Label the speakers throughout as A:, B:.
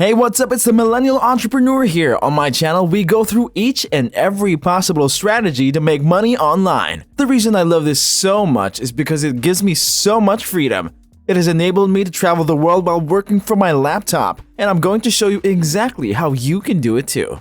A: Hey, what's up? It's the Millennial Entrepreneur here. On my channel, we go through each and every possible strategy to make money online. The reason I love this so much is because it gives me so much freedom. It has enabled me to travel the world while working from my laptop, and I'm going to show you exactly how you can do it too.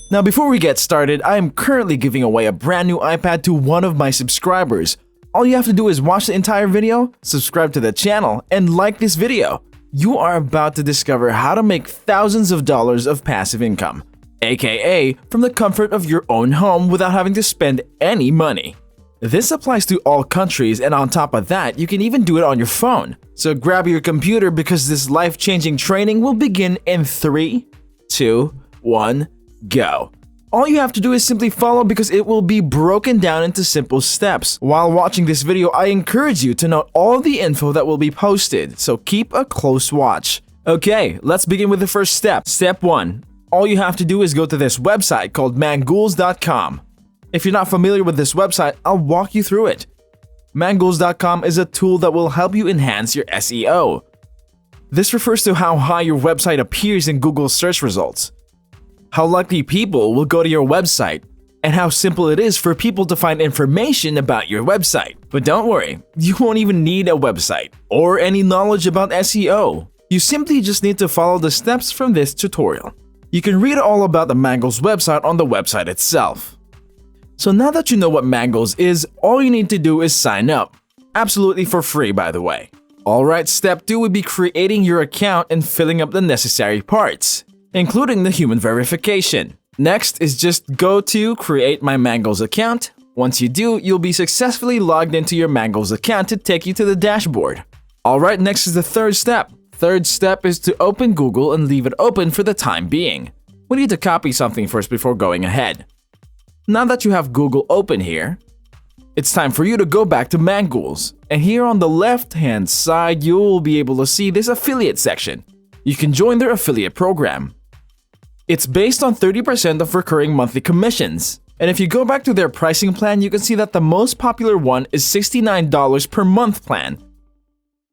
A: Now, before we get started, I am currently giving away a brand new iPad to one of my subscribers. All you have to do is watch the entire video, subscribe to the channel, and like this video. You are about to discover how to make thousands of dollars of passive income, aka from the comfort of your own home without having to spend any money. This applies to all countries, and on top of that, you can even do it on your phone. So grab your computer because this life-changing training will begin in 3, 2, 1, go. All you have to do is simply follow because it will be broken down into simple steps. While watching this video, I encourage you to note all the info that will be posted, so keep a close watch. Okay, let's begin with the first step. Step 1. All you have to do is go to this website called mangools.com. If you're not familiar with this website, I'll walk you through it. Mangools.com is a tool that will help you enhance your SEO. This refers to how high your website appears in Google search results, how likely people will go to your website, and how simple it is for people to find information about your website. But don't worry, you won't even need a website or any knowledge about SEO. You simply just need to follow the steps from this tutorial. You can read all about the Mangools website on the website itself. So now that you know what Mangools is, all you need to do is sign up. Absolutely for free, by the way. Alright, step 2 would be creating your account and filling up the necessary parts, including the human verification. Next is just go to create my Mangools account. Once you do, you'll be successfully logged into your Mangools account to take you to the dashboard. Alright, next is the third step. Third step is to open Google and leave it open for the time being. We need to copy something first before going ahead. Now that you have Google open here, it's time for you to go back to Mangools. And here on the left-hand side, you will be able to see this affiliate section. You can join their affiliate program. It's based on 30% of recurring monthly commissions. And if you go back to their pricing plan, you can see that the most popular one is $69 per month plan,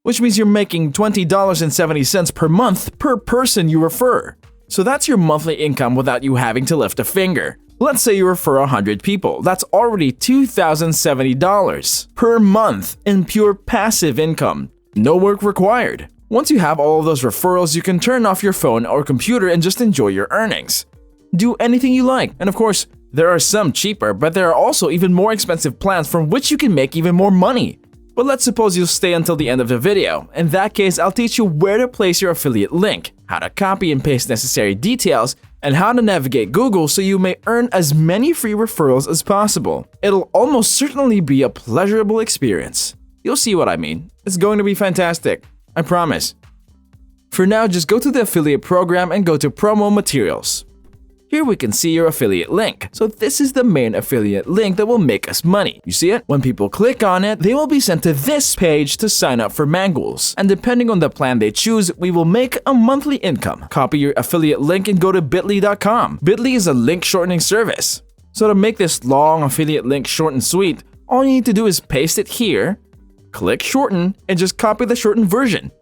A: which means you're making $20.70 per month per person you refer. So that's your monthly income without you having to lift a finger. Let's say you refer 100 people. That's already $2,070 per month in pure passive income. No work required. Once you have all of those referrals, you can turn off your phone or computer and just enjoy your earnings. Do anything you like, and of course, there are some cheaper, but there are also even more expensive plans from which you can make even more money. But let's suppose you'll stay until the end of the video. In that case, I'll teach you where to place your affiliate link, how to copy and paste necessary details, and how to navigate Google so you may earn as many free referrals as possible. It'll almost certainly be a pleasurable experience. You'll see what I mean. It's going to be fantastic. I promise. For now, just go to the affiliate program and go to promo materials. Here we can see your affiliate link. So this is the main affiliate link that will make us money. You see it? When people click on it, they will be sent to this page to sign up for Mangools. And depending on the plan they choose, we will make a monthly income. Copy your affiliate link and go to bit.ly.com. Bit.ly is a link shortening service. So to make this long affiliate link short and sweet, all you need to do is paste it here, click shorten, and just copy the shortened version.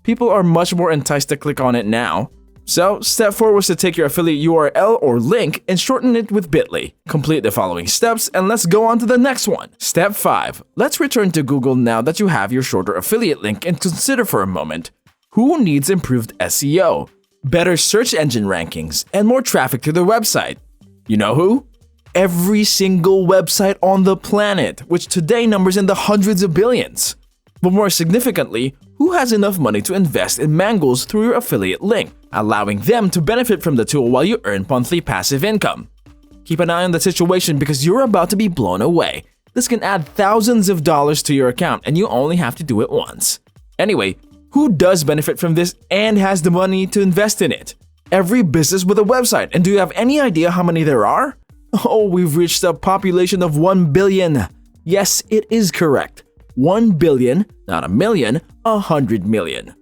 A: People are much more enticed to click on it now. So, step 4 was to take your affiliate URL or link and shorten it with Bit.ly. Complete the following steps and let's go on to the next one. Step 5. Let's return to Google now that you have your shorter affiliate link and consider for a moment, who needs improved SEO, better search engine rankings, and more traffic to their website? You know who? Every single website on the planet, which today numbers in the hundreds of billions. But more significantly, who has enough money to invest in Mangools through your affiliate link, allowing them to benefit from the tool while you earn monthly passive income? Keep an eye on the situation because you're about to be blown away. This can add thousands of dollars to your account and you only have to do it once. Anyway, who does benefit from this and has the money to invest in it? Every business with a website. And do you have any idea how many there are? Oh, we've reached a population of 1 billion. Yes, it is correct. 1 billion, not a million, 100 million.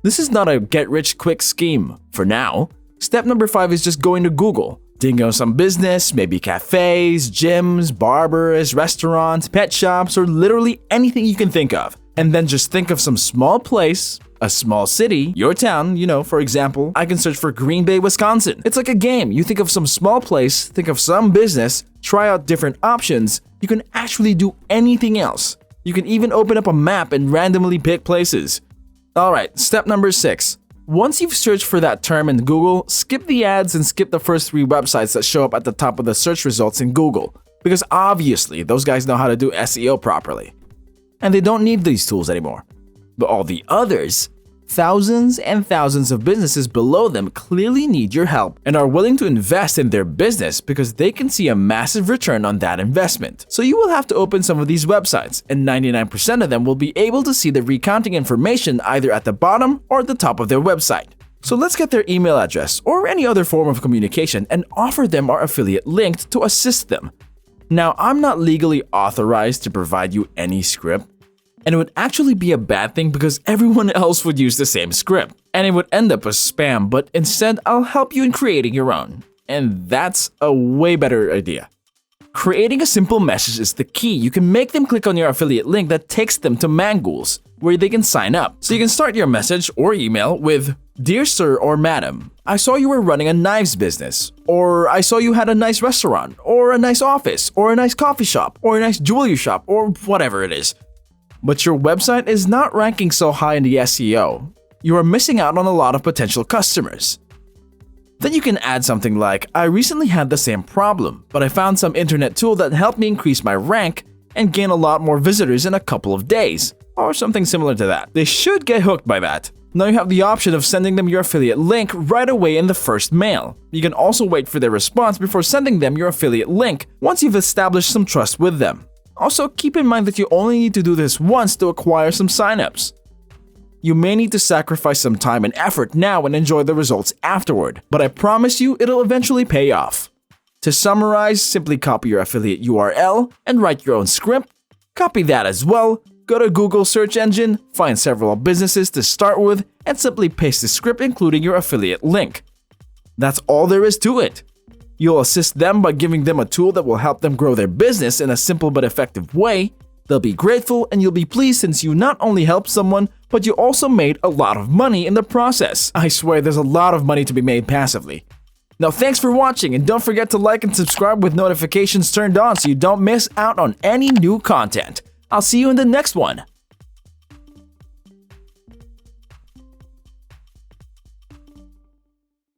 A: This is not a get-rich-quick scheme, for now. Step number 5 is just going to Google. Think of some business, maybe cafes, gyms, barbers, restaurants, pet shops, or literally anything you can think of. And then just think of some small place, a small city, your town, for example, I can search for Green Bay, Wisconsin. It's like a game. You think of some small place, think of some business, try out different options. You can actually do anything else. You can even open up a map and randomly pick places. Alright, step number 6. Once you've searched for that term in Google, skip the ads and skip the first 3 websites that show up at the top of the search results in Google. Because obviously, those guys know how to do SEO properly. And they don't need these tools anymore. But all the others, thousands and thousands of businesses below them clearly need your help and are willing to invest in their business because they can see a massive return on that investment. So you will have to open some of these websites, and 99% of them will be able to see the recounting information either at the bottom or at the top of their website. So let's get their email address or any other form of communication and offer them our affiliate link to assist them. Now, I'm not legally authorized to provide you any script, and it would actually be a bad thing because everyone else would use the same script, and it would end up as spam, but instead I'll help you in creating your own. And that's a way better idea. Creating a simple message is the key. You can make them click on your affiliate link that takes them to Mangools, where they can sign up. So you can start your message or email with, "Dear Sir or Madam, I saw you were running a knives business," or "I saw you had a nice restaurant," or "a nice office," or "a nice coffee shop," or "a nice jewelry shop," or whatever it is. But your website is not ranking so high in the SEO. You are missing out on a lot of potential customers. Then you can add something like, "I recently had the same problem, but I found some internet tool that helped me increase my rank and gain a lot more visitors in a couple of days," or something similar to that. They should get hooked by that. Now you have the option of sending them your affiliate link right away in the first mail. You can also wait for their response before sending them your affiliate link once you've established some trust with them. Also, keep in mind that you only need to do this once to acquire some signups. You may need to sacrifice some time and effort now and enjoy the results afterward, but I promise you it'll eventually pay off. To summarize, simply copy your affiliate URL and write your own script. Copy that as well, go to Google search engine, find several businesses to start with, and simply paste the script including your affiliate link. That's all there is to it. You'll assist them by giving them a tool that will help them grow their business in a simple but effective way. They'll be grateful and you'll be pleased since you not only helped someone, but you also made a lot of money in the process. I swear there's a lot of money to be made passively. Now thanks for watching, and don't forget to like and subscribe with notifications turned on so you don't miss out on any new content. I'll see you in the next one.